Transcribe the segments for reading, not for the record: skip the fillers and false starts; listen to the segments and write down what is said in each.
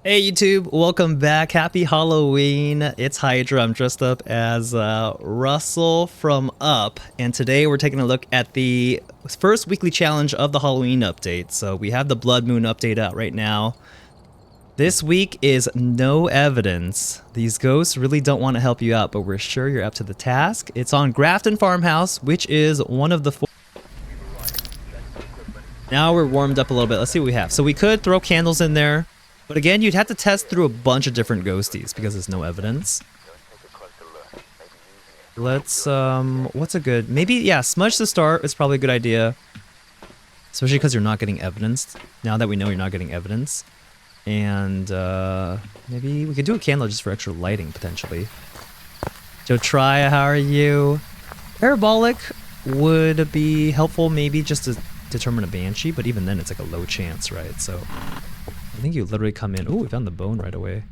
Hey YouTube, welcome back. Happy Halloween. It's Hydra. I'm dressed up as Russell from Up, and today we're taking a look at the first weekly challenge of the Halloween update. So we have the Blood Moon update out right now. This week is no evidence. These ghosts really don't want to help you out, but we're sure you're up to the task. It's on Grafton Farmhouse, which is one of the four. Now we're warmed up a little bit. Let's see what we have. So we could throw candles in there. But again, you'd have to test through a bunch of different ghosties because there's no evidence. Let's, what's a good, maybe, yeah, smudge to start is probably a good idea. Especially because you're not getting evidence. Now that we know you're not getting evidence. And, maybe we could do a candle just for extra lighting, potentially. Joe Try, how are you? Parabolic would be helpful maybe just to determine a Banshee, but even then it's like a low chance, right? So I think you literally come in. Oh, we found the bone right away.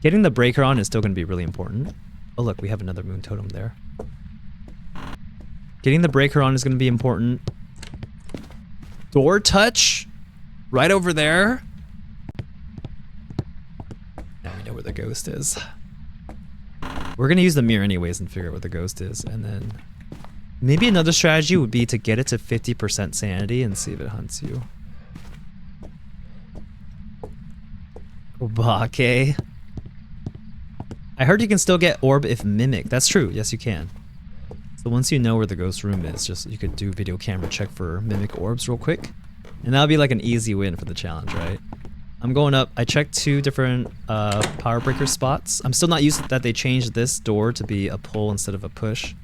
Getting the breaker on is still going to be really important. Oh, look, we have another moon totem there. Getting the breaker on is going to be important. Door touch right over there. Now we know where the ghost is. We're going to use the mirror anyways and figure out where the ghost is. And then maybe another strategy would be to get it to 50% sanity and see if it hunts you. Obake. I heard you can still get orb if mimic. That's true. Yes, you can. So once you know where the ghost room is, just you could do video camera check for mimic orbs real quick. And that'll be like an easy win for the challenge, right? I'm going up. I checked 2 different power breaker spots. I'm still not used to that they changed this door to be a pull instead of a push.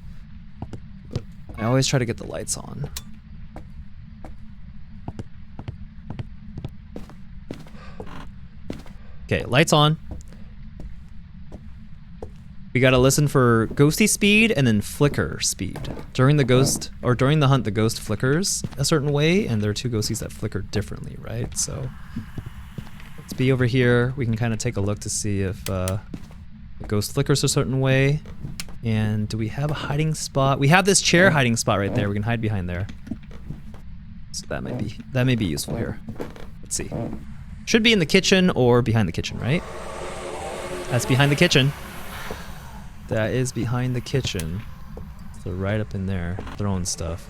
But I always try to get the lights on. Okay, lights on. We gotta listen for ghosty speed and then flicker speed. During the ghost, or during the hunt, the ghost flickers a certain way, and there are 2 ghosties that flicker differently, right? So let's be over here. We can kind of take a look to see if the ghost flickers a certain way. And do we have a hiding spot? We have this chair hiding spot right there. We can hide behind there. So that may be useful here. Let's see. Should be in the kitchen or behind the kitchen, right? That's behind the kitchen. That is behind the kitchen. So right up in there, throwing stuff.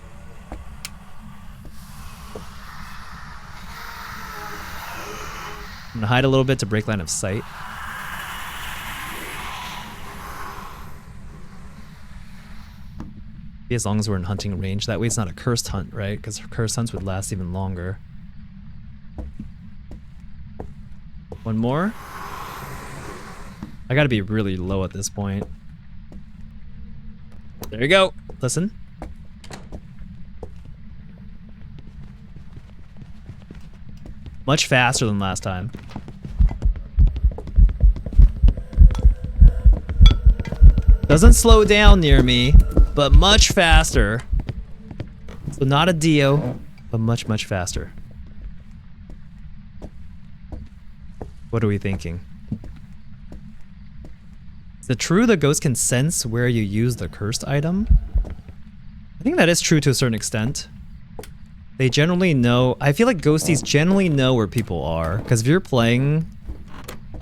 I'm gonna hide a little bit to break line of sight. As long as we're in hunting range. That way it's not a cursed hunt, right? Because cursed hunts would last even longer. One more. I gotta be really low at this point. There you go. Listen. Much faster than last time. Doesn't slow down near me, but much faster. So not a Dio, but much, much faster. What are we thinking? Is it true the ghost can sense where you use the cursed item? I think that is true to a certain extent. They generally know. I feel like ghosties generally know where people are. Because if you're playing,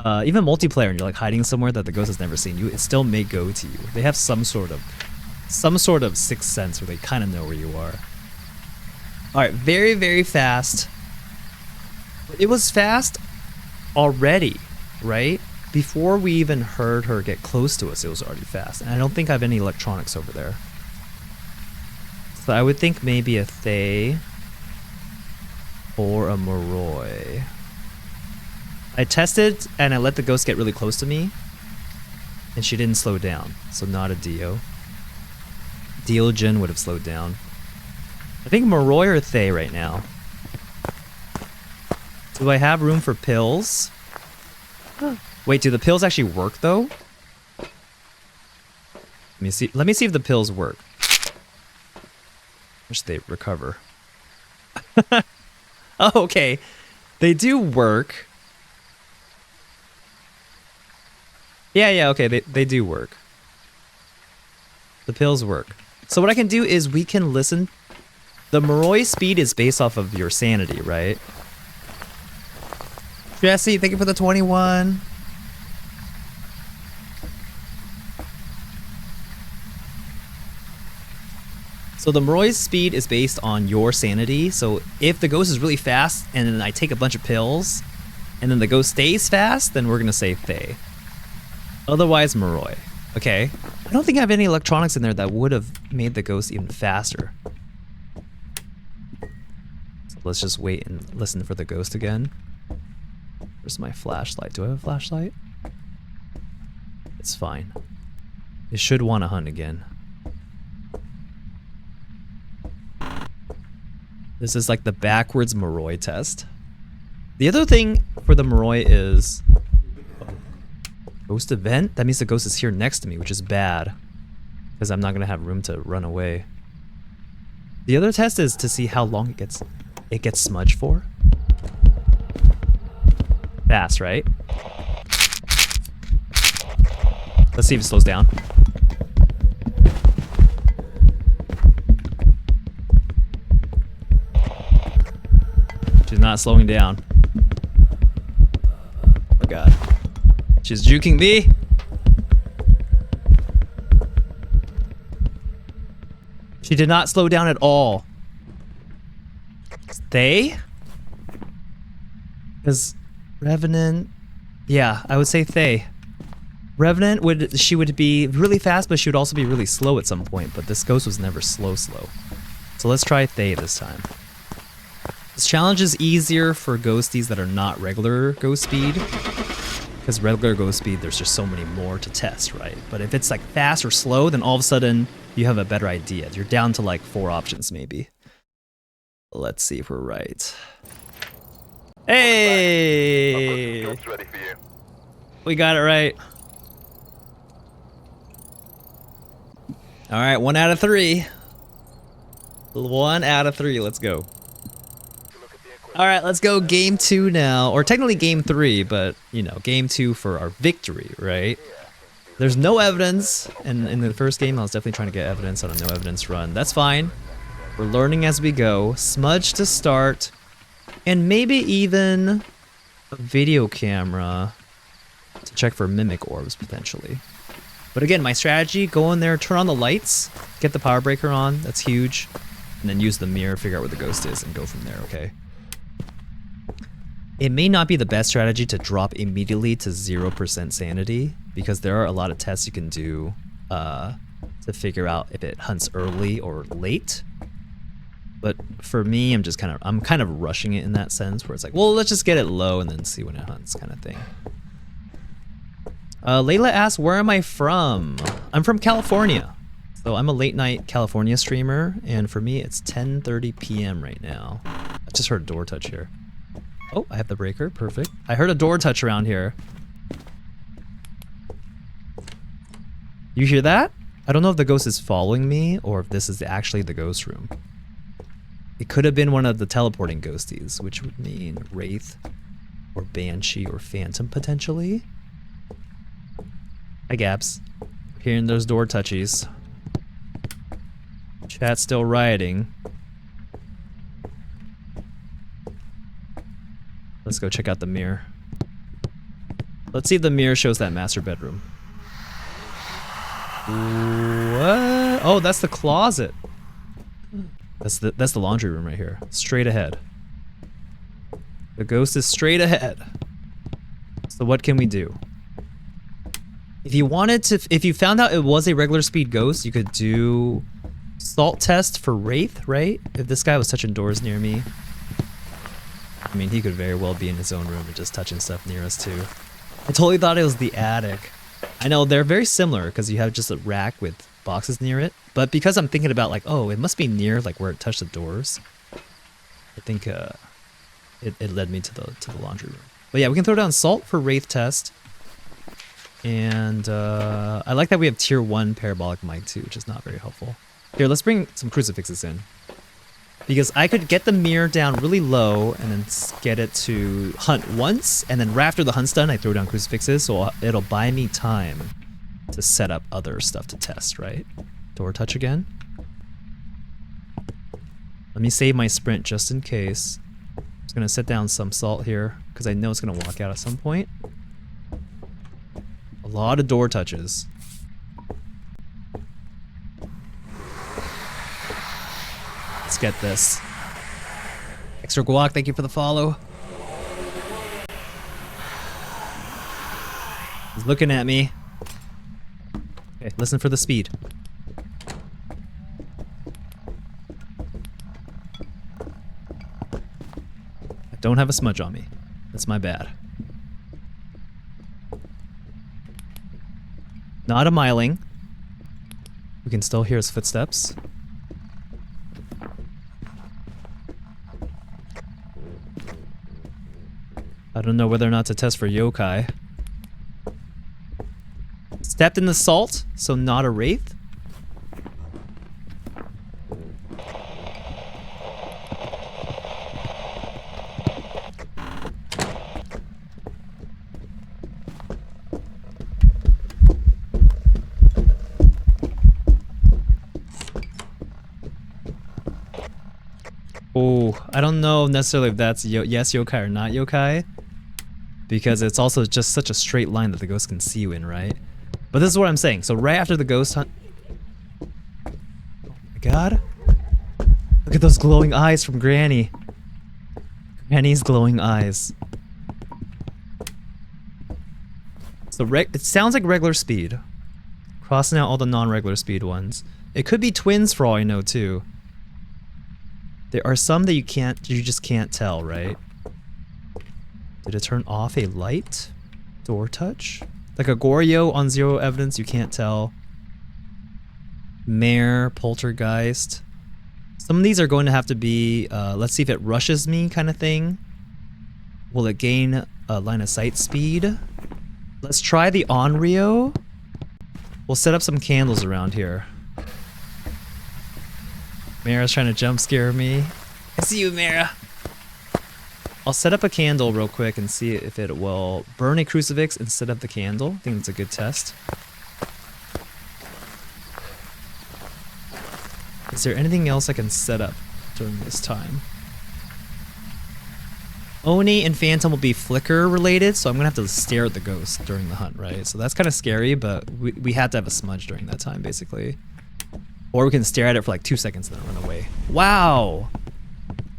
even multiplayer, and you're like hiding somewhere that the ghost has never seen you, it still may go to you. They have some sort of sixth sense where they kind of know where you are. All right, very, very fast. It was fast already, right? Before we even heard her get close to us, it was already fast. And I don't think I have any electronics over there. So I would think maybe a Thay or a Moroi. I tested and I let the ghost get really close to me, and she didn't slow down. So not a Dio. Deogen would have slowed down. I think Moroi or Thay right now. Do I have room for pills? Wait, do the pills actually work though? Let me see if the pills work. Or should they recover? Oh, okay. They do work. Yeah, okay, they do work. The pills work. So what I can do is we can listen. The Moroi speed is based off of your sanity, right? Jesse, thank you for the 21. So the Moroi speed is based on your sanity. So if the ghost is really fast and then I take a bunch of pills and then the ghost stays fast, then we're gonna say Fae. Otherwise, Moroi. Okay. I don't think I have any electronics in there that would have made the ghost even faster. So let's just wait and listen for the ghost again. Where's my flashlight? Do I have a flashlight? It's fine. It should want to hunt again. This is like the backwards Moroi test. The other thing for the Moroi is ghost event. That means the ghost is here next to me, which is bad because I'm not gonna have room to run away. The other test is to see how long it gets smudged for. Fast, right? Let's see if it slows down. She's not slowing down. Oh god. She's juking me. She did not slow down at all. They? Because Revenant... Yeah, I would say Thay. Revenant would be really fast, but she would also be really slow at some point, but this ghost was never slow. So let's try Thay this time. This challenge is easier for ghosties that are not regular ghost speed. Because regular ghost speed, there's just so many more to test, right? But if it's like fast or slow, then all of a sudden you have a better idea. You're down to like 4 options maybe. Let's see if we're right. Hey! We got it right. All right, 1 out of 3. 1 out of 3, let's go. All right, let's go game 2 now, or technically game 3, but you know, game 2 for our victory, right? There's no evidence, and in the first game I was definitely trying to get evidence on a no evidence run. That's fine. We're learning as we go. Smudge to start, and maybe even a video camera to check for mimic orbs potentially. But again, my strategy, go in there, turn on the lights, get the power breaker on, that's huge, and then use the mirror, figure out where the ghost is, and go from there, okay? It may not be the best strategy to drop immediately to 0% sanity, because there are a lot of tests you can do to figure out if it hunts early or late. But for me, I'm kind of rushing it in that sense, where it's like, well, let's just get it low and then see when it hunts, kind of thing. Layla asks, where am I from? I'm from California. So I'm a late night California streamer, and for me, it's 10:30 p.m. right now. I just heard a door touch here. Oh, I have the breaker, perfect. I heard a door touch around here. You hear that? I don't know if the ghost is following me or if this is actually the ghost room. It could have been one of the teleporting ghosties, which would mean Wraith or Banshee or Phantom potentially. Hi Gaps. Hearing those door touchies. Chat's still rioting. Let's go check out the mirror. Let's see if the mirror shows that master bedroom. What? Oh, that's the closet. That's the laundry room right here. Straight ahead. The ghost is straight ahead. So what can we do? If you wanted to, if you found out it was a regular speed ghost, you could do salt test for Wraith, right? If this guy was touching doors near me. I mean, he could very well be in his own room and just touching stuff near us too. I totally thought it was the attic. I know, they're very similar because you have just a rack with boxes near it. But because I'm thinking about like, oh, it must be near like where it touched the doors. I think it led me to the laundry room. But yeah, we can throw down salt for Wraith test. And I like that we have tier 1 parabolic mic too, which is not very helpful. Here, let's bring some crucifixes in. Because I could get the mirror down really low and then get it to hunt once, and then right after the hunt's done, I throw down crucifixes, so it'll buy me time to set up other stuff to test, right? Door touch again. Let me save my sprint just in case. I'm just gonna set down some salt here because I know it's gonna walk out at some point. A lot of door touches. Let's get this. Extra guac, thank you for the follow. He's looking at me. Okay, listen for the speed. I don't have a smudge on me. That's my bad. Not a miling. We can still hear his footsteps. I don't know whether or not to test for yokai. Stepped in the salt, so not a wraith. Oh, I don't know necessarily if that's yes yokai or not yokai, because it's also just such a straight line that the ghost can see you in, right? But this is what I'm saying. So right after the ghost hunt... Oh my god. Look at those glowing eyes from Granny. Granny's glowing eyes. So it sounds like regular speed. Crossing out all the non-regular speed ones. It could be twins for all I know too. There are some that you just can't tell, right? Did it turn off a light? Door touch? Like a Goryo on zero evidence, you can't tell. Mare, poltergeist. Some of these are going to have to be, let's see if it rushes me kind of thing. Will it gain a line of sight speed? Let's try the Onryo. We'll set up some candles around here. Mara's trying to jump scare me. I see you, Mara. I'll set up a candle real quick and see if it will burn a crucifix instead of the candle. I think it's a good test. Is there anything else I can set up during this time? Oni and Phantom will be flicker related, so I'm gonna have to stare at the ghost during the hunt, right? So that's kind of scary, but we had to have a smudge during that time, basically. Or we can stare at it for like 2 seconds and then run away. Wow!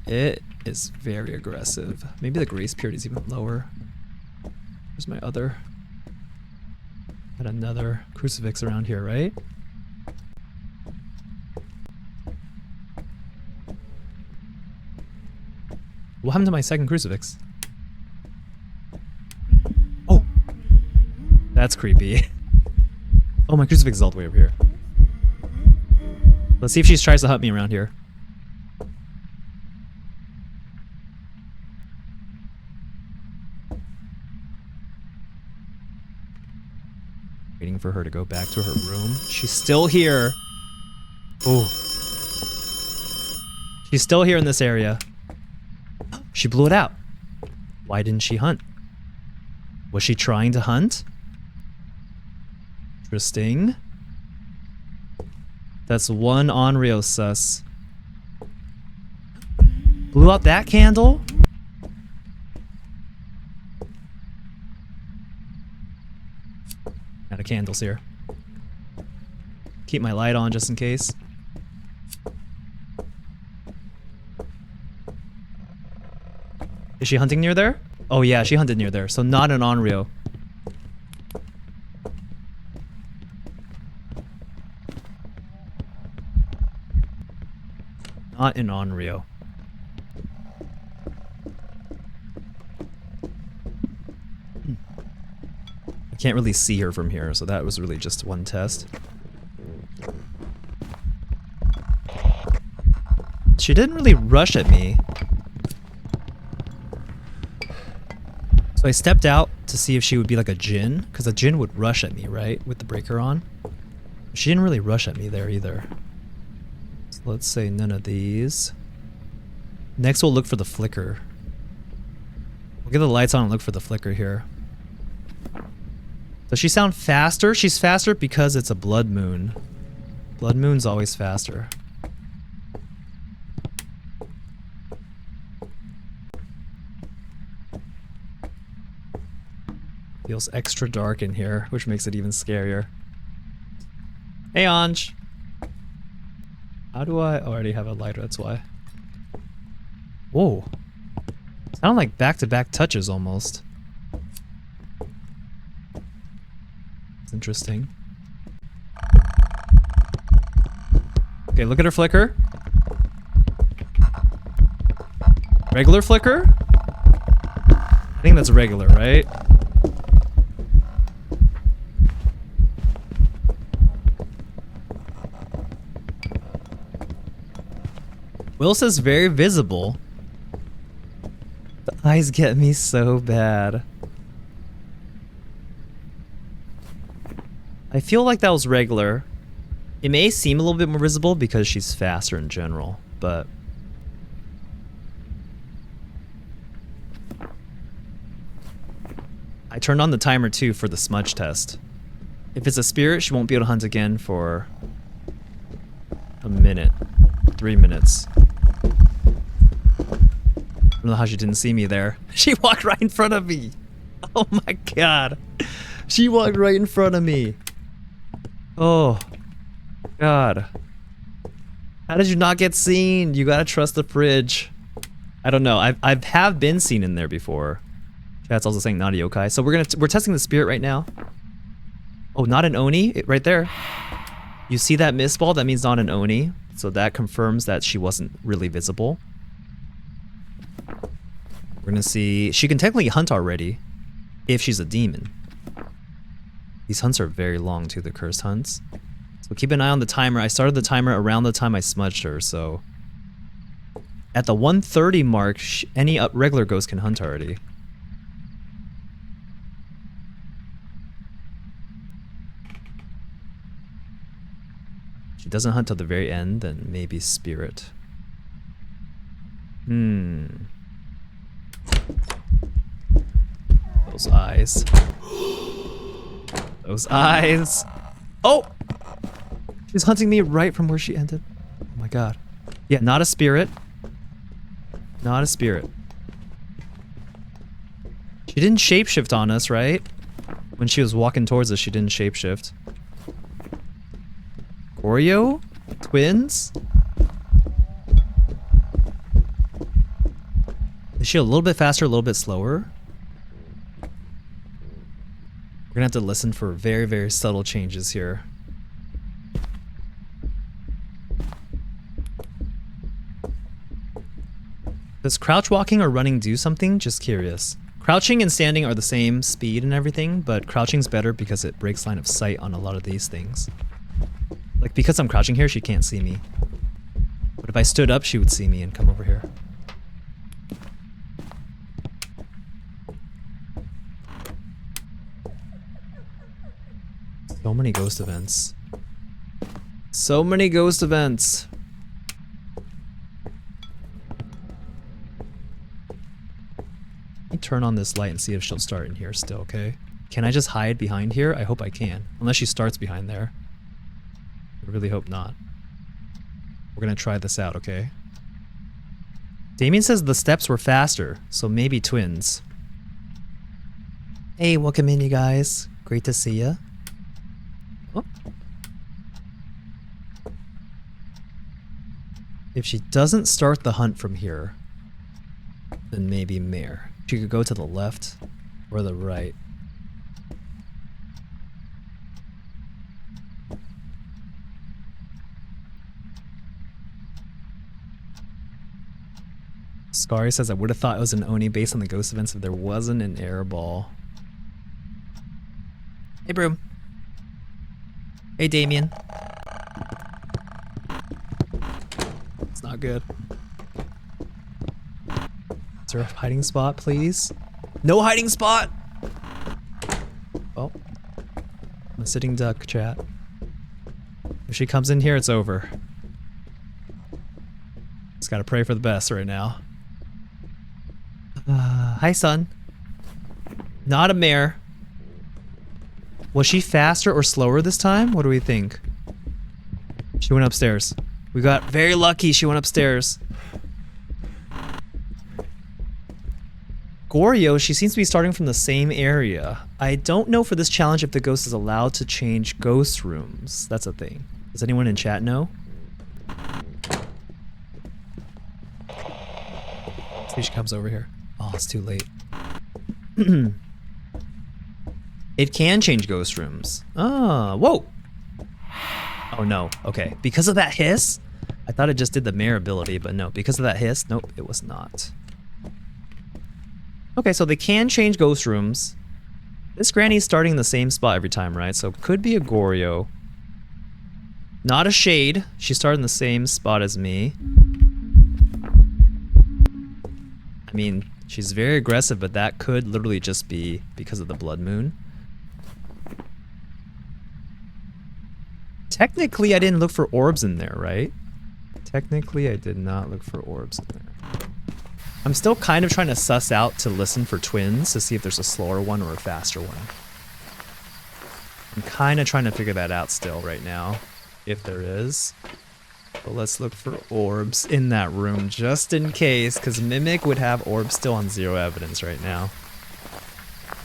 It is very aggressive. Maybe the grace period is even lower. Where's my other? Got another crucifix around here, right? What happened to my second crucifix? Oh! That's creepy. Oh, my crucifix is all the way over here. Let's see if she tries to hunt me around here. Waiting for her to go back to her room. She's still here. Oh. She's still here in this area. She blew it out. Why didn't she hunt? Was she trying to hunt? Interesting. That's one Onryo sus. Blew out that candle? Out of candles here. Keep my light on just in case. Is she hunting near there? Oh yeah, she hunted near there, so not an Onryo. Not an Onryo. I can't really see her from here, so that was really just one test. She didn't really rush at me. So I stepped out to see if she would be like a djinn, because a djinn would rush at me, right? With the breaker on. She didn't really rush at me there either. So let's say none of these. Next we'll look for the flicker. We'll get the lights on and look for the flicker here. Does she sound faster? She's faster because it's a blood moon. Blood moon's always faster. Feels extra dark in here, which makes it even scarier. Hey, Anj. How do I... Oh, I already have a lighter, that's why. Whoa. Sound like back-to-back touches, almost. It's interesting. Okay, look at her flicker. Regular flicker? I think that's regular, right? Will says very visible. The eyes get me so bad. I feel like that was regular. It may seem a little bit more visible because she's faster in general, but... I turned on the timer too for the smudge test. If it's a spirit, she won't be able to hunt again for a minute. 3 minutes. I don't know how she didn't see me there. She walked right in front of me. Oh my god. She walked right in front of me. Oh god. How did you not get seen? You gotta trust the fridge. I don't know. I have been seen in there before. Chat's also saying not a yokai. So we're testing the spirit right now. Oh, not an oni? Right there. You see that mist ball? That means not an oni. So that confirms that she wasn't really visible. We're gonna see... She can technically hunt already, if she's a demon. These hunts are very long too, the cursed hunts. So keep an eye on the timer. I started the timer around the time I smudged her, so... At the 1:30 mark, any regular ghost can hunt already. If she doesn't hunt till the very end, then maybe spirit. Those eyes. Those eyes. Oh! She's hunting me right from where she ended. Oh my god. Yeah, not a spirit. Not a spirit. She didn't shapeshift on us, right? When she was walking towards us, she didn't shapeshift. Oreo? Twins? Is she a little bit faster, a little bit slower? We're gonna have to listen for very, very subtle changes here. Does crouch walking or running do something? Just curious. Crouching and standing are the same speed and everything, but crouching's better because it breaks line of sight on a lot of these things. Like, because I'm crouching here, she can't see me. But if I stood up, she would see me and come over here. So many ghost events. So many ghost events. Let me turn on this light and see if she'll start in here still, okay? Can I just hide behind here? I hope I can. Unless she starts behind there. I really hope not. We're gonna try this out, okay? Damien says the steps were faster, so maybe twins. Hey, welcome in, you guys. Great to see ya. Oh. If she doesn't start the hunt from here, then maybe mare. She could go to the left or the right. Scary says I would have thought it was an Oni based on the ghost events if there wasn't an air ball. Hey, Broom. Hey, Damien. It's not good. Is there a hiding spot, please? No hiding spot! Oh. I'm a sitting duck, chat. If she comes in here, it's over. Just gotta pray for the best right now. Hi, son. Not a mare. Was she faster or slower this time? What do we think? She went upstairs. We got very lucky she went upstairs. Goryo, she seems to be starting from the same area. I don't know for this challenge if the ghost is allowed to change ghost rooms. That's a thing. Does anyone in chat know? Let's see if she comes over here. Oh, it's too late. It can change ghost rooms. Ah, whoa! Oh no, okay. Because of that hiss? I thought it just did the mayor ability, but no. Because of that hiss? Nope, it was not. Okay, so they can change ghost rooms. This granny's starting in the same spot every time, right? So could be a Goryo. Not a shade. She started in the same spot as me. I mean, she's very aggressive, but that could literally just be because of the blood moon. Technically, I didn't look for orbs in there, right? Technically, I did not look for orbs in there. I'm still kind of trying to suss out to listen for twins to see if there's a slower one or a faster one. I'm kind of trying to figure that out still right now, if there is. But let's look for orbs in that room just in case, because Mimic would have orbs still on 0 evidence right now.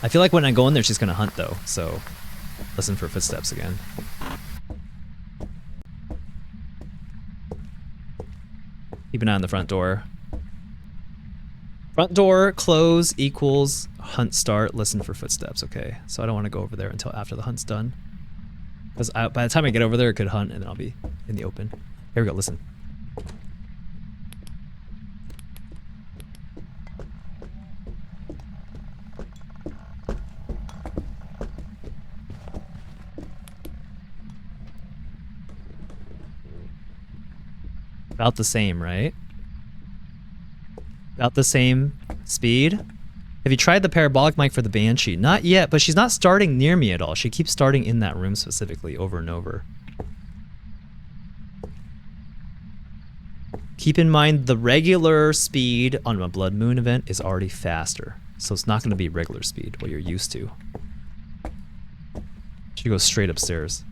I feel like when I go in there, she's going to hunt though, so listen for footsteps again. Keep an eye on the front door. Front door, close, equals, hunt start, listen for footsteps, okay. So I don't want to go over there until after the hunt's done. Because by the time I get over there, it could hunt and then I'll be in the open. Here we go, listen. About the same, right? About the same speed. Have you tried the parabolic mic for the Banshee? Not yet, but she's not starting near me at all. She keeps starting in that room specifically over and over. Keep in mind the regular speed on a Blood Moon event is already faster. So it's not going to be regular speed, what you're used to. She goes straight upstairs.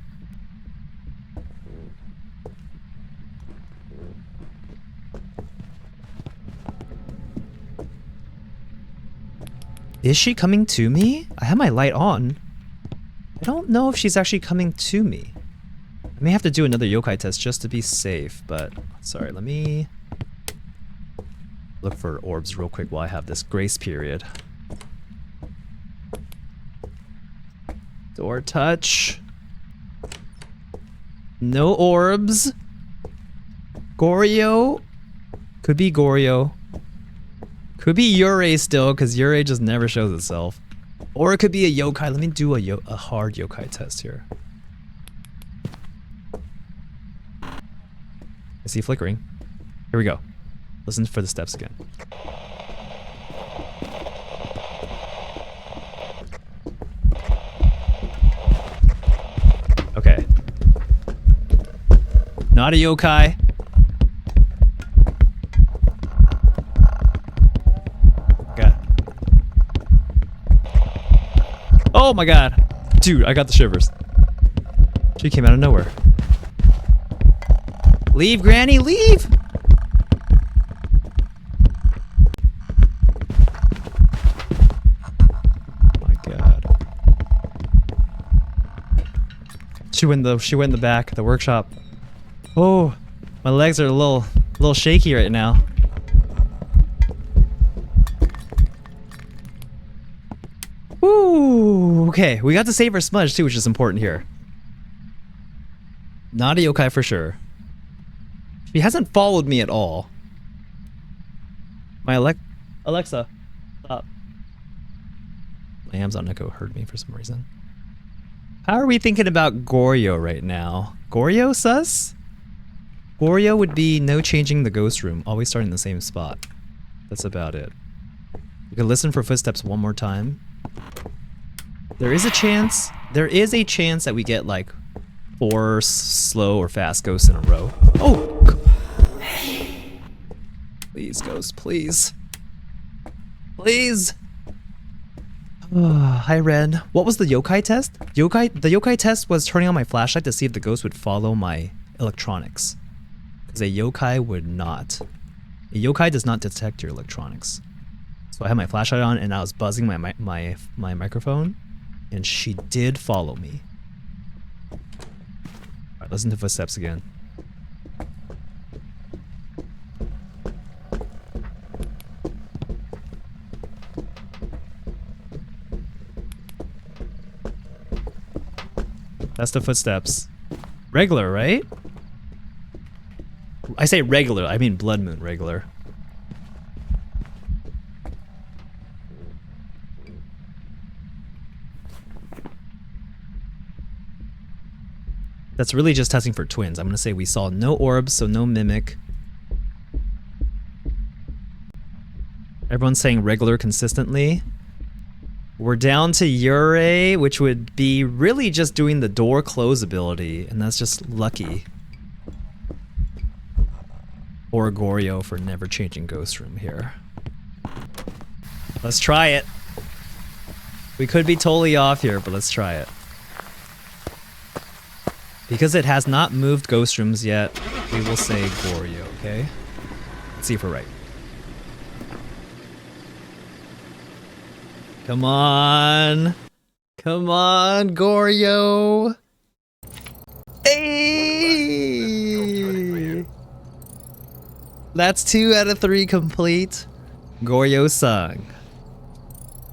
Is she coming to me? I have my light on. I don't know if she's actually coming to me. I may have to do another yokai test just to be safe, but sorry, let me look for orbs real quick while I have this grace period. Door touch. No orbs. Goryo. Could be Goryo. Could be Yurei still, because Yurei just never shows itself. Or it could be a yokai. Let me do a hard yokai test here. I see flickering. Here we go. Listen for the steps again. Okay. Not a yokai. Oh my god. Dude, I got the shivers. She came out of nowhere. Leave, Granny, leave! Oh my god. She went in the back, the workshop. Oh, my legs are a little shaky right now. Ooh, okay, we got to save our smudge too, which is important here. Not a yokai for sure. She hasn't followed me at all. My Alexa, stop. My Amazon Echo heard me for some reason. How are we thinking about Goryo right now? Goryo sus? Goryo would be no changing the ghost room, always starting in the same spot. That's about it. We could listen for footsteps one more time. There is a chance that we get like 4 slow or fast ghosts in a row. Oh! Please, ghost, please. Please! Hi, Ren. What was the yokai test? The yokai test was turning on my flashlight to see if the ghost would follow my electronics. Because a yokai would not. A yokai does not detect your electronics. So I had my flashlight on and I was buzzing my microphone, and she did follow me. Alright, listen to footsteps again. That's the footsteps. Regular, right? I say regular, I mean blood moon regular. That's really just testing for twins. I'm gonna say we saw no orbs, so no mimic. Everyone's saying regular consistently. We're down to Yurei, which would be really just doing the door close ability, and that's just lucky. Or Goryo for never changing ghost room here. Let's try it. We could be totally off here, but let's try it. Because it has not moved ghost rooms yet, we will say Goryo, okay? Let's see if we're right. Come on. Come on, Goryo. Hey! That's 2 out of 3 complete. Goryo-sung.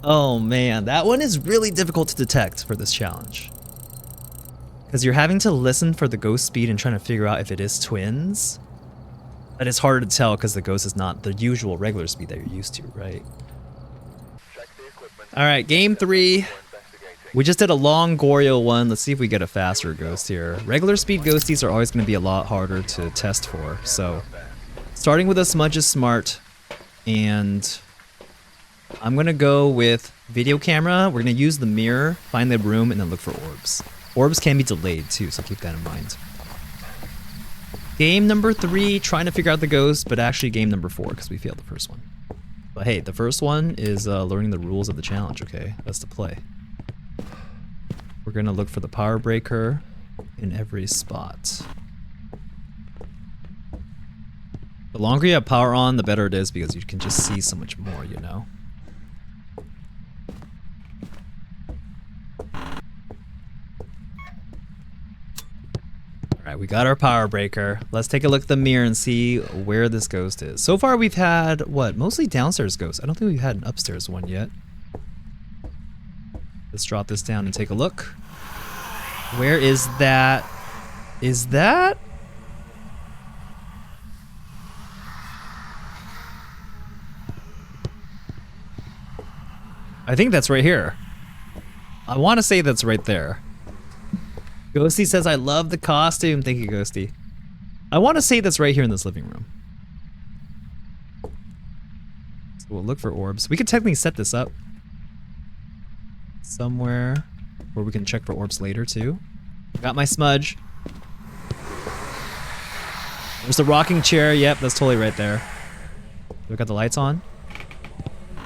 Oh man, that one is really difficult to detect for this challenge. Because you're having to listen for the ghost speed and trying to figure out if it is twins. But it's harder to tell because the ghost is not the usual regular speed that you're used to, right? Alright, game 3. We just did a long Goryo one. Let's see if we get a faster ghost here. Regular speed ghosties are always going to be a lot harder to test for. So, starting with a smudge is smart. And I'm going to go with video camera. We're going to use the mirror, find the room, and then look for orbs. Orbs can be delayed too, so keep that in mind. Game number 3, trying to figure out the ghost, but actually game number 4 because we failed the first one. But hey, the first one is learning the rules of the challenge, okay? That's the play. We're gonna look for the power breaker in every spot. The longer you have power on, the better it is because you can just see so much more, you know? Alright, we got our power breaker. Let's take a look at the mirror and see where this ghost is. So far we've had, what, mostly downstairs ghosts. I don't think we've had an upstairs one yet. Let's drop this down and take a look. Where is that? Is that? I think that's right here. I want to say that's right there. Ghosty says, I love the costume. Thank you, Ghosty. I want to say that's right here in this living room. So we'll look for orbs. We could technically set this up somewhere where we can check for orbs later too. Got my smudge. There's the rocking chair. Yep, that's totally right there. We got the lights on.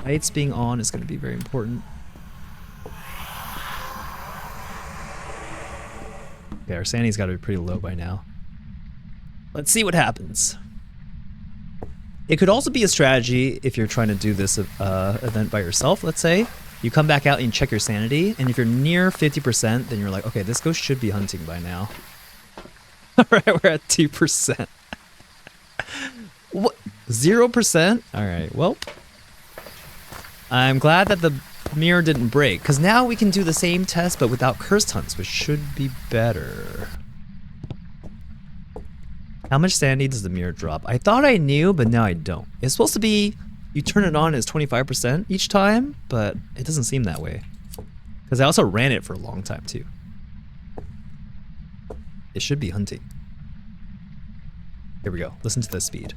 Lights being on is going to be very important. Okay, our sanity's got to be pretty low by now. Let's see what happens. It could also be a strategy if you're trying to do this event by yourself, let's say. You come back out and check your sanity, and if you're near 50%, then you're like, okay, this ghost should be hunting by now. Alright, we're at 2%. What? 0%? Alright, well. I'm glad that the mirror didn't break, because now we can do the same test but without cursed hunts, which should be better. How much sanity does the mirror drop? I thought I knew, but now I don't. It's supposed to be, you turn it on as 25% each time, but it doesn't seem that way. Because I also ran it for a long time too. It should be hunting. Here we go. Listen to the speed.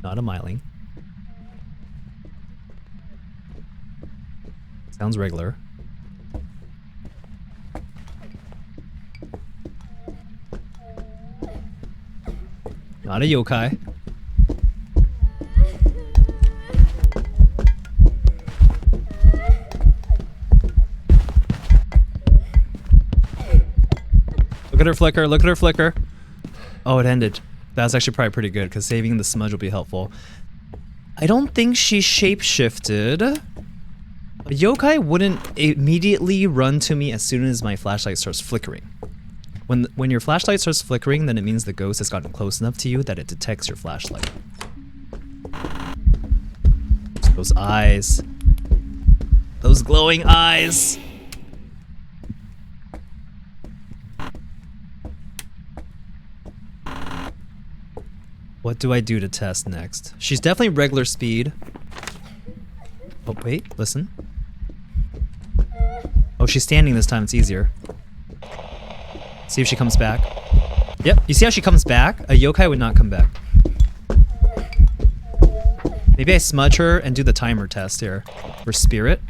Not a miling. Sounds regular. Not a yokai. Look at her flicker, look at her flicker. Oh, it ended. That's actually probably pretty good because saving the smudge will be helpful. I don't think she shape-shifted. A yokai wouldn't immediately run to me as soon as my flashlight starts flickering. When your flashlight starts flickering, then it means the ghost has gotten close enough to you that it detects your flashlight. Those eyes. Those glowing eyes. What do I do to test next? She's definitely regular speed. Oh, wait, listen. Oh, she's standing this time, it's easier. See if she comes back. Yep, you see how she comes back? A yokai would not come back. Maybe I smudge her and do the timer test here. For spirit.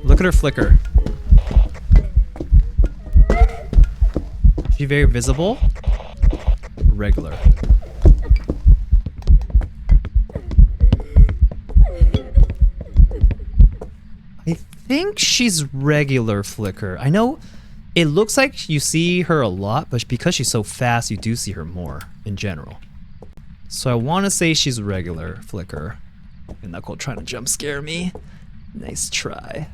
Look at her flicker. Is she very visible? Regular. I think she's regular flicker. I know it looks like you see her a lot, but because she's so fast, you do see her more in general. So I want to say she's regular flicker. And Knuckle trying to jump scare me. Nice try.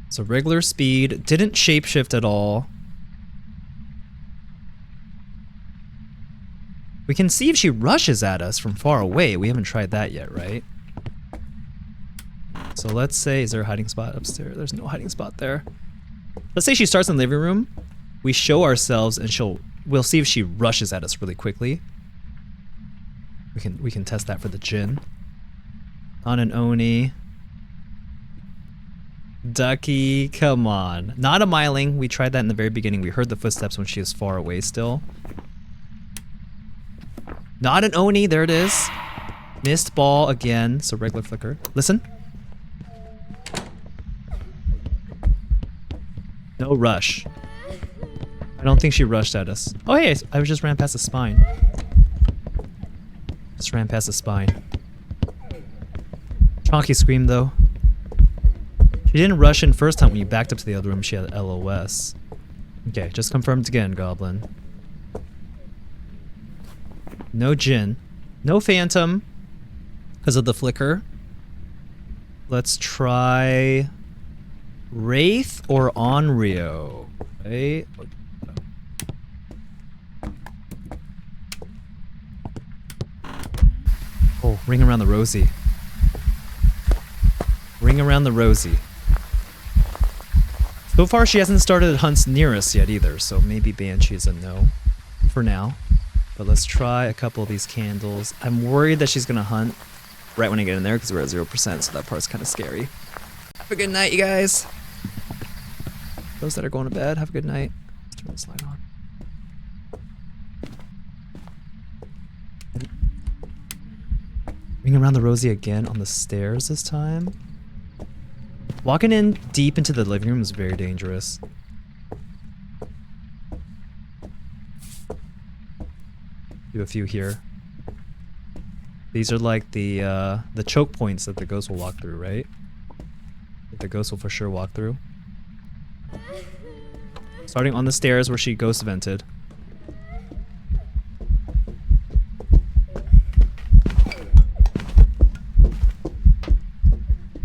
So regular speed, didn't shapeshift at all. We can see if she rushes at us from far away. We haven't tried that yet, right? So let's say, is there a hiding spot upstairs? There's no hiding spot there. Let's say she starts in the living room. We show ourselves and we'll see if she rushes at us really quickly. We can test that for the Jinn. On an Oni. Ducky, come on. Not a Myling. We tried that in the very beginning. We heard the footsteps when she was far away still. Not an Oni, there it is. Missed ball again, so regular flicker. Listen. No rush. I don't think she rushed at us. Oh hey, I just ran past the spine. Just ran past the spine. Chonky scream though. She didn't rush in first time when you backed up to the other room, she had LOS. Okay, just confirmed again, Goblin. No Jinn. No Phantom. Because of the flicker. Let's try Wraith or Onryo. Right? Oh, ring around the rosy. Ring around the rosy. So far she hasn't started hunts near us yet either, so maybe Banshee is a no for now. But let's try a couple of these candles. I'm worried that she's gonna hunt right when I get in there because we're at 0%, so that part's kind of scary. Have a good night, you guys. Those that are going to bed, have a good night. Let's turn this light on. Ring around the rosy again on the stairs this time. Walking in deep into the living room is very dangerous. Do a few here. These are like the choke points that the ghost will walk through, right? That the ghost will for sure walk through. Starting on the stairs where she ghost vented.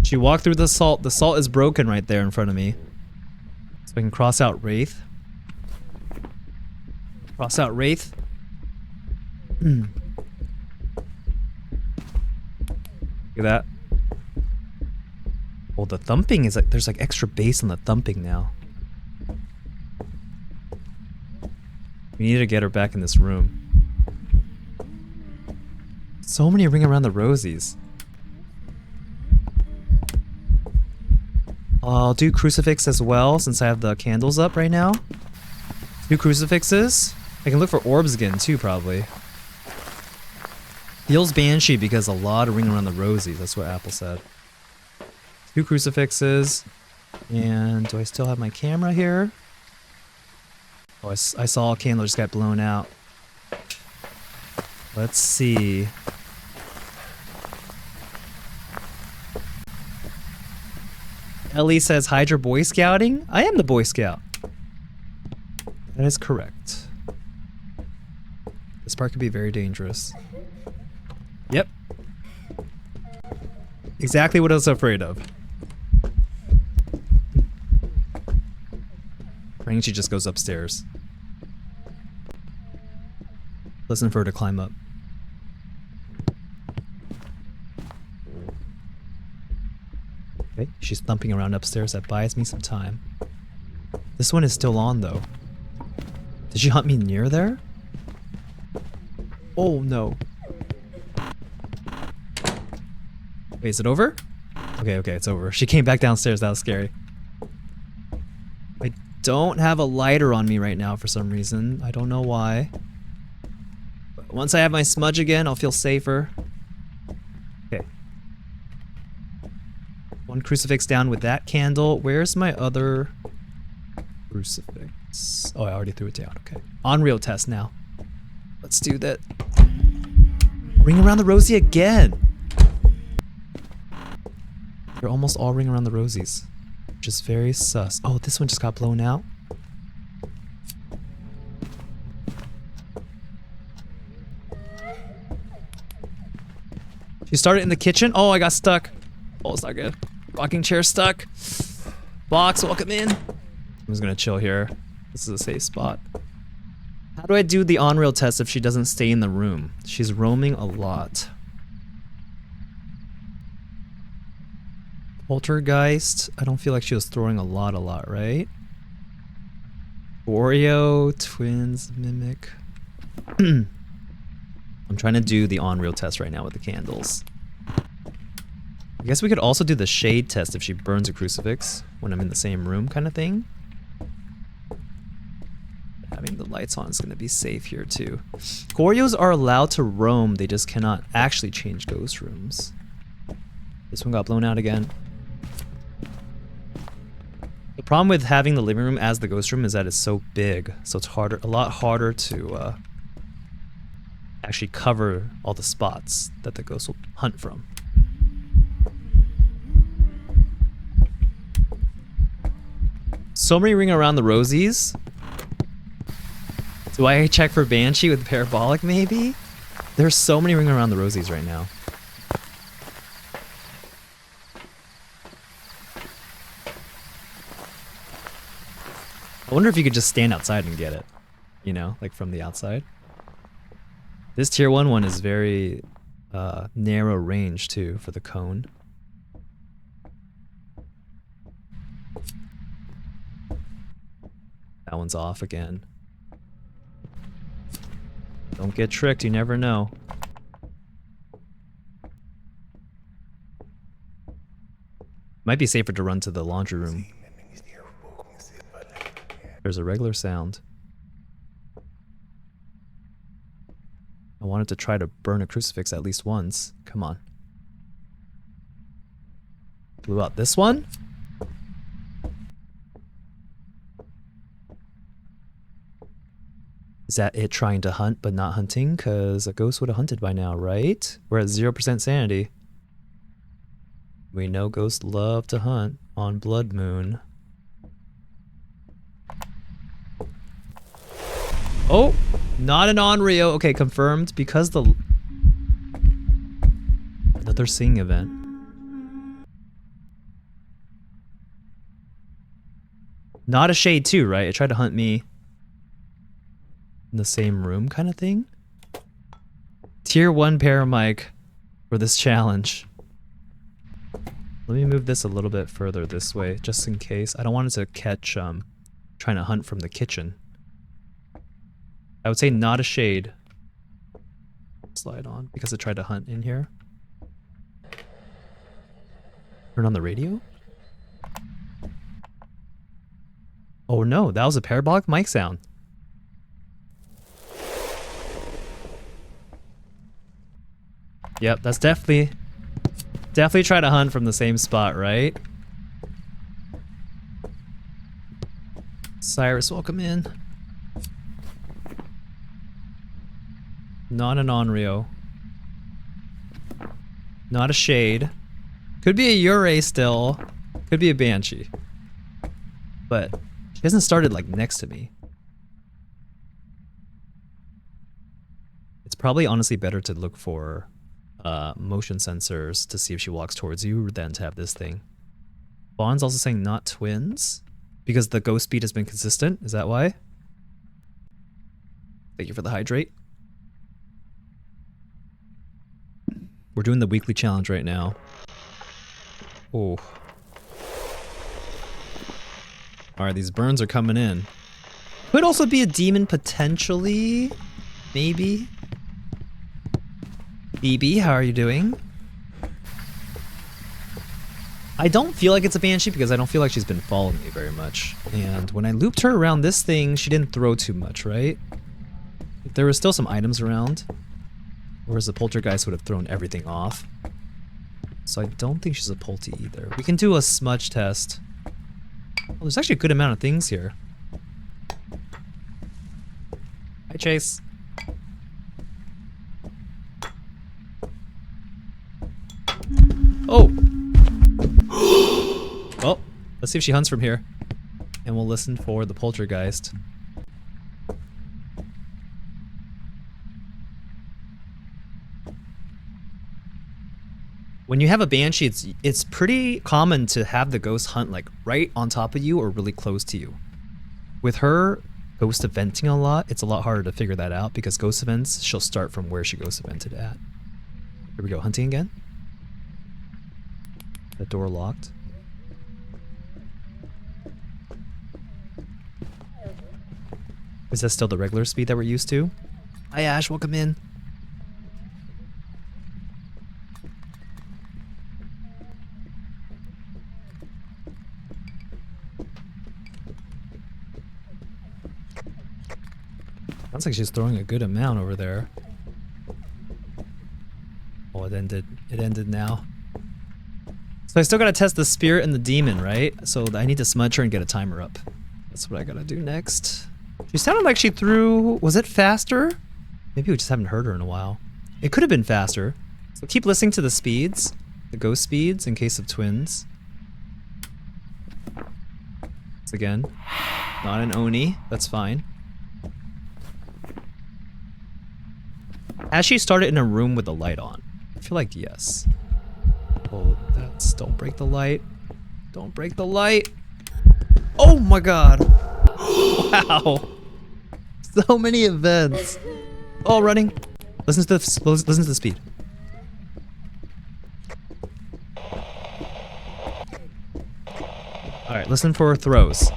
She walked through the salt. The salt is broken right there in front of me. So I can cross out Wraith. Cross out Wraith. Look at that. Oh, the thumping is like, there's like extra bass on the thumping now. We need to get her back in this room. So many ring around the rosies. I'll do crucifix as well since I have the candles up right now. 2 crucifixes. I can look for orbs again too, probably. Heals Banshee because a lot of ring around the rosies. That's what Apple said. 2 crucifixes. And do I still have my camera here? Oh, I saw a candle just got blown out. Let's see. Ellie says, Hydra Boy Scouting? I am the Boy Scout. That is correct. This part could be very dangerous. Yep. Exactly what I was afraid of. I think she just goes upstairs. Listen for her to climb up. Okay, she's thumping around upstairs. That buys me some time. This one is still on though. Did she hunt me near there? Oh no. Wait, is it over? Okay, it's over. She came back downstairs. That was scary. I don't have a lighter on me right now for some reason. I don't know why. But once I have my smudge again, I'll feel safer. Okay. One crucifix down with that candle. Where's my other crucifix? Oh, I already threw it down. Okay. On-reel test now. Let's do that. Ring around the rosy again. They're almost all ring around the rosies. Which is very sus. Oh, this one just got blown out. She started in the kitchen. Oh, I got stuck. Oh, it's not good. Rocking chair stuck. Box, welcome in. I'm just gonna chill here. This is a safe spot. How do I do the on-rail test if she doesn't stay in the room? She's roaming a lot. Poltergeist. I don't feel like she was throwing a lot, right? Oreo, twins, mimic. I'm trying to do the on-rail test right now with the candles. I guess we could also do the shade test if she burns a crucifix when I'm in the same room kind of thing. Having the lights on is going to be safe here too. Oreos are allowed to roam, they just cannot actually change ghost rooms. This one got blown out again. The problem with having the living room as the ghost room is that it's so big, so it's harder, a lot harder to actually cover all the spots that the ghost will hunt from. So many ring around the rosies. Do I check for Banshee with Parabolic maybe? There's so many ring around the rosies right now. I wonder if you could just stand outside and get it. You know, like from the outside. This tier 1 one is very narrow range too for the cone. That one's off again. Don't get tricked, you never know. Might be safer to run to the laundry room. There's a regular sound. I wanted to try to burn a crucifix at least once. Come on. Blew out this one? Is that it trying to hunt but not hunting? Because a ghost would have hunted by now, right? We're at 0% sanity. We know ghosts love to hunt on Blood Moon. Oh! Not an on-Rio. Okay, confirmed. Because the... Another sing event. Not a shade too, right? It tried to hunt me in the same room kind of thing. Tier 1 paramic for this challenge. Let me move this a little bit further this way, just in case. I don't want it to catch trying to hunt from the kitchen. I would say not a shade. Slide on, because it tried to hunt in here. Turn on the radio? Oh no, that was a parabolic mic sound. Yep, that's definitely try to hunt from the same spot, right? Cyrus, welcome in. Not an on-Rio. Not a shade. Could be a Ure still. Could be a Banshee. But she hasn't started like next to me. Probably honestly better to look for motion sensors to see if she walks towards you than to have this thing. Bond's also saying not twins because the ghost speed has been consistent. Is that why? Thank you for the hydrate. We're doing the weekly challenge right now. Oh. Alright, these burns are coming in. Could also be a demon potentially. Maybe. BB, how are you doing? I don't feel like it's a banshee because I don't feel like she's been following me very much. And when I looped her around this thing, she didn't throw too much, right? There were still some items around. Whereas the poltergeist would have thrown everything off. So I don't think she's a polty either. We can do a smudge test. Oh, there's actually a good amount of things here. Hi, Chase. Oh! Well, let's see if she hunts from here. And we'll listen for the poltergeist. When you have a banshee, it's pretty common to have the ghost hunt like right on top of you or really close to you. With her ghost eventing a lot, it's a lot harder to figure that out because ghost events, she'll start from where she ghost evented at. Here we go, hunting again. The door locked. Is that still the regular speed that we're used to? Hi Ash, welcome in. Sounds like she's throwing a good amount over there. Oh, it ended now. So I still gotta test the spirit and the demon, right? So I need to smudge her and get a timer up. That's what I gotta do next. She sounded like she threw... Was it faster? Maybe we just haven't heard her in a while. It could have been faster. So keep listening to the speeds. The ghost speeds in case of twins. Once again, not an Oni. That's fine. Has she started in a room with the light on? I feel like yes. Oh, that's... Don't break the light. Don't break the light. Oh my god. Wow. So many events. Oh, running. Listen to the speed. Alright, listen for throws.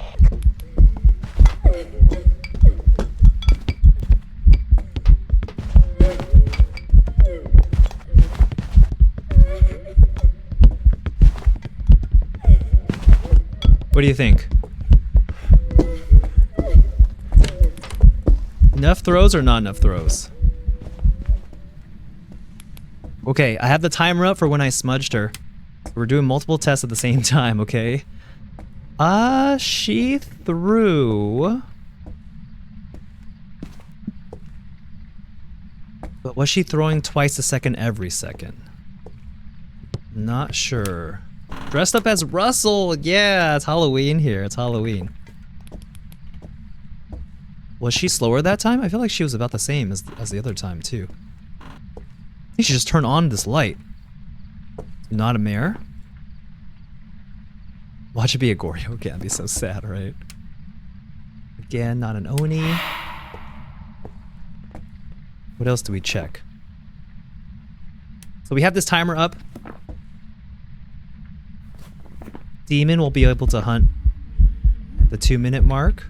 What do you think? Enough throws or not enough throws? Okay, I have the timer up for when I smudged her. We're doing multiple tests at the same time, okay? She threw... But was she throwing twice a second every second? Not sure. Dressed up as Russell! Yeah, it's Halloween here. It's Halloween. Was she slower that time? I feel like she was about the same as the other time, too. I think she just turned on this light. Not a mare? Watch it be a Goryo again. It'd be so sad, right? Again, not an Oni. What else do we check? So we have this timer up. Demon will be able to hunt at the 2-minute mark.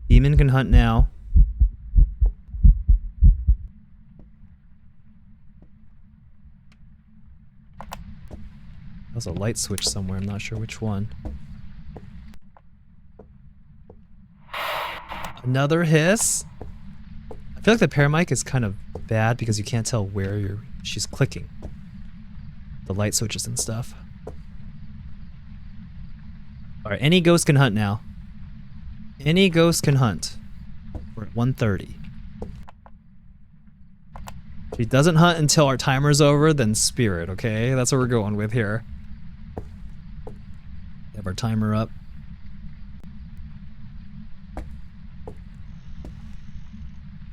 Demon can hunt now. There's a light switch somewhere, I'm not sure which one. Another hiss. I feel like the paramic is kind of bad because you can't tell where she's clicking. The light switches and stuff. Alright, any ghost can hunt now. Any ghost can hunt. We're at 1:30. If she doesn't hunt until our timer's over, then spirit, okay? That's what we're going with here. We have our timer up.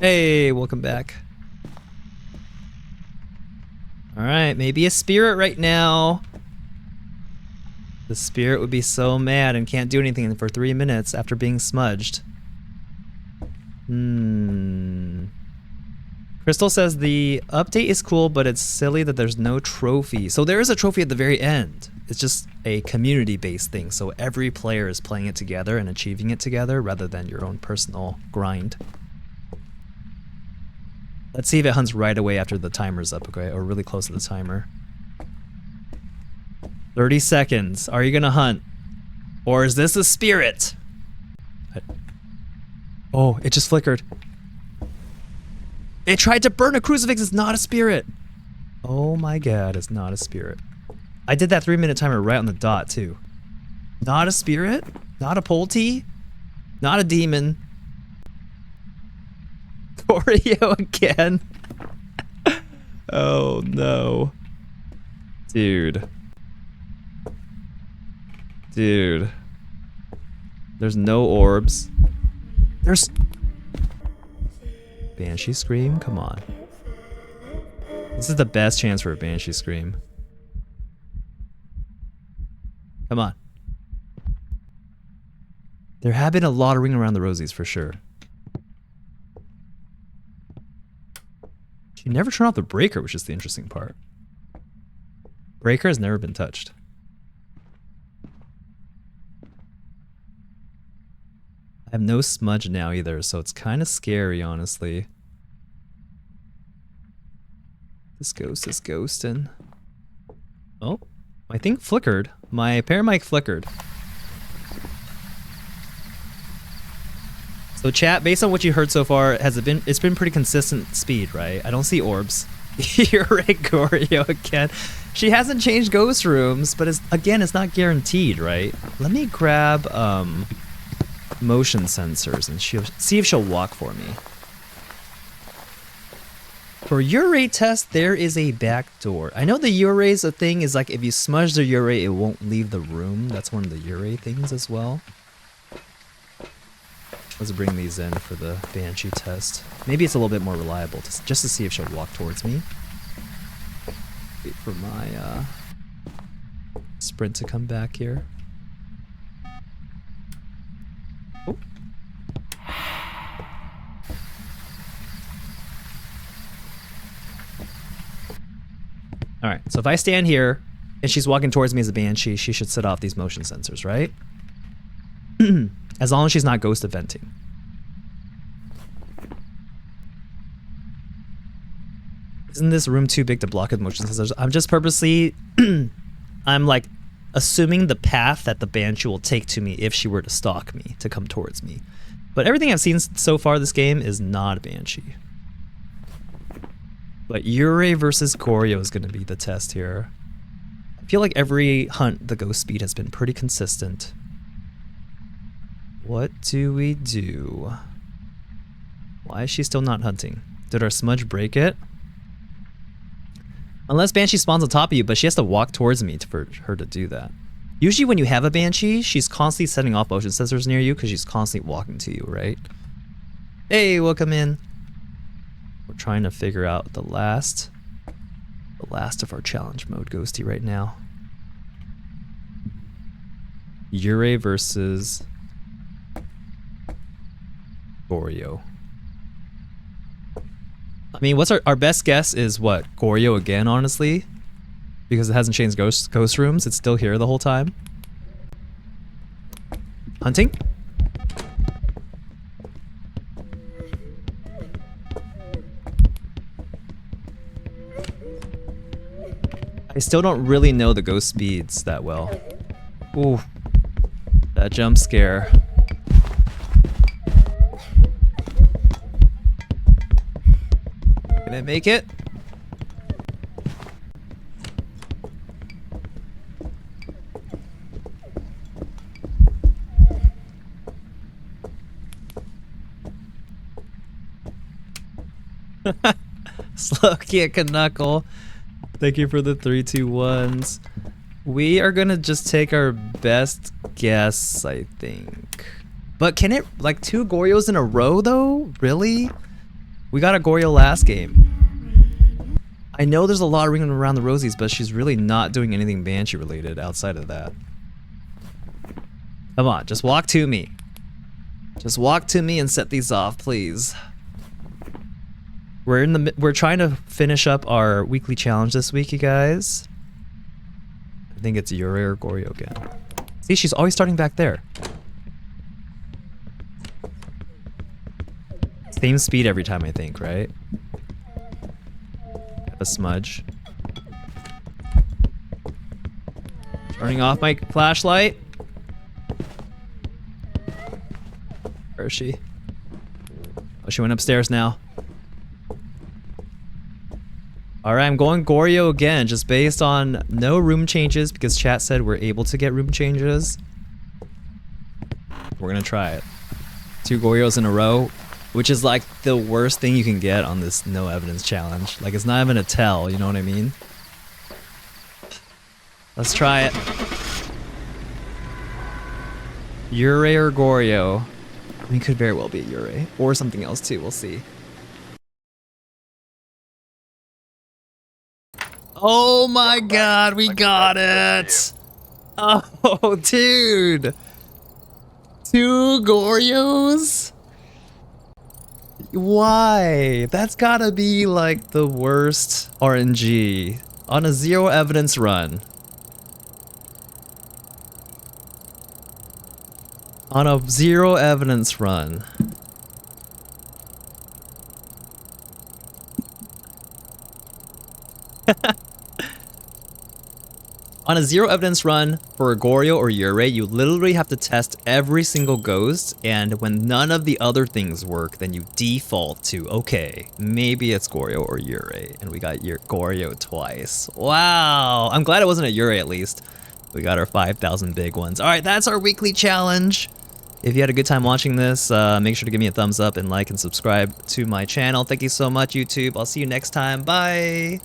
Hey, welcome back. Alright, maybe a spirit right now. The spirit would be so mad and can't do anything for 3 minutes after being smudged. Crystal says the update is cool, but it's silly that there's no trophy. So there is a trophy at the very end. It's just a community-based thing, so every player is playing it together and achieving it together rather than your own personal grind. Let's see if it hunts right away after the timer's up, okay? Or really close to the timer. 30 seconds. Are you gonna hunt? Or is this a spirit? Oh, it just flickered. It tried to burn a crucifix. It's not a spirit. Oh my god, it's not a spirit. I did that 3-minute timer right on the dot, too. Not a spirit? Not a polty? Not a demon? Oreo again? Oh no. Dude. Dude. There's no orbs. There's... Banshee scream? Come on. This is the best chance for a Banshee scream. Come on. There have been a lot of ring around the rosies for sure. She never turned off the breaker, which is the interesting part. Breaker has never been touched. I have no smudge now either, so it's kind of scary, honestly. This ghost is ghosting. Oh, my thing flickered. My paramic flickered. So chat, based on what you heard so far, it's been pretty consistent speed, right? I don't see orbs. You're right, Goryo again. She hasn't changed ghost rooms, but it's not guaranteed, right? Let me grab motion sensors and see if she'll walk for me. For Urate test, there is a back door. I know the Urate's a thing is like if you smudge the Urate, it won't leave the room. That's one of the Urate things as well. Let's bring these in for the Banshee test. Maybe it's a little bit more reliable, just to see if she'll walk towards me. Wait for my sprint to come back here. Oh. Alright, so if I stand here and she's walking towards me as a Banshee, she should set off these motion sensors, right? As long as she's not ghost eventing. Isn't this room too big to block with motion sensors? I'm just purposely... I'm like assuming the path that the Banshee will take to me if she were to stalk me, to come towards me. But everything I've seen so far this game is not a Banshee. But Yurei versus Goryo is going to be the test here. I feel like every hunt, the ghost speed has been pretty consistent. What do we do? Why is she still not hunting? Did our smudge break it? Unless Banshee spawns on top of you, but she has to walk towards me for her to do that. Usually when you have a Banshee, she's constantly setting off motion sensors near you because she's constantly walking to you, right? Hey, welcome in. We're trying to figure out the last of our challenge mode ghosty right now. Yurei versus Goryo. I mean, what's our best guess is what? Goryo again, honestly? Because it hasn't changed ghost rooms, it's still here the whole time. Hunting? I still don't really know the ghost speeds that well. Ooh, that jump scare. Can I make it? Slow kick a knuckle. Thank you for the 3, 2, 1s. We are gonna just take our best guess, I think. But can it, like 2 Goryos in a row though? Really? We got a Goryo last game. I know there's a lot ringing around the rosies, but she's really not doing anything Banshee related outside of that. Come on, just walk to me. Just walk to me and set these off, please. We're trying to finish up our weekly challenge this week, you guys. I think it's Yurei or Goryo again. See, she's always starting back there. Same speed every time, I think, right? Got the smudge. Turning off my flashlight. Where is she? Oh, she went upstairs now. Alright, I'm going Goryo again, just based on no room changes, because chat said we're able to get room changes. We're gonna try it. 2 Goryos in a row, which is like the worst thing you can get on this no evidence challenge. Like, it's not even a tell, you know what I mean? Let's try it. Yurei or Goryo? I mean, could very well be a Yurei, or something else too, we'll see. Oh my god, we got it! Oh, dude! 2 Goryos? Why? That's gotta be like the worst RNG on a 0 evidence run. On a 0 evidence run. On a 0 evidence run for a Goryo or Yurei, you literally have to test every single ghost, and when none of the other things work, then you default to, okay, maybe it's Goryo or Yurei, and we got Goryo twice. Wow! I'm glad it wasn't a Yurei at least. We got our 5,000 big ones. Alright, that's our weekly challenge. If you had a good time watching this, make sure to give me a thumbs up and like and subscribe to my channel. Thank you so much, YouTube. I'll see you next time. Bye!